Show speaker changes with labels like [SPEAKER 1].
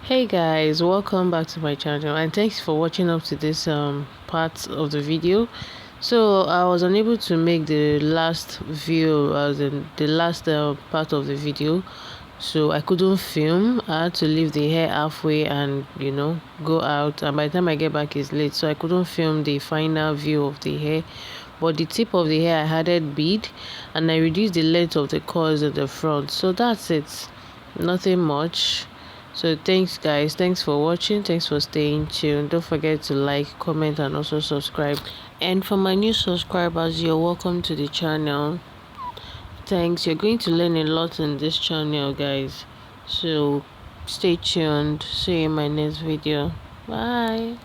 [SPEAKER 1] Hey guys, welcome back to my channel and thanks for watching up to this part of the video. So I was unable to make the last view as in the last part of the video, so I couldn't film. I had to leave the hair halfway and go out, and by the time I get back it's late, so I couldn't film the final view of the hair. But the tip of the hair I added bead and I reduced the length of the coils at the front, so that's it, nothing much. So thanks guys, thanks for watching, thanks for staying tuned. Don't forget to like, comment and also subscribe. And for my new subscribers, you're welcome to the channel. Thanks, you're going to learn a lot in this channel guys, so stay tuned. See you in my next video. Bye.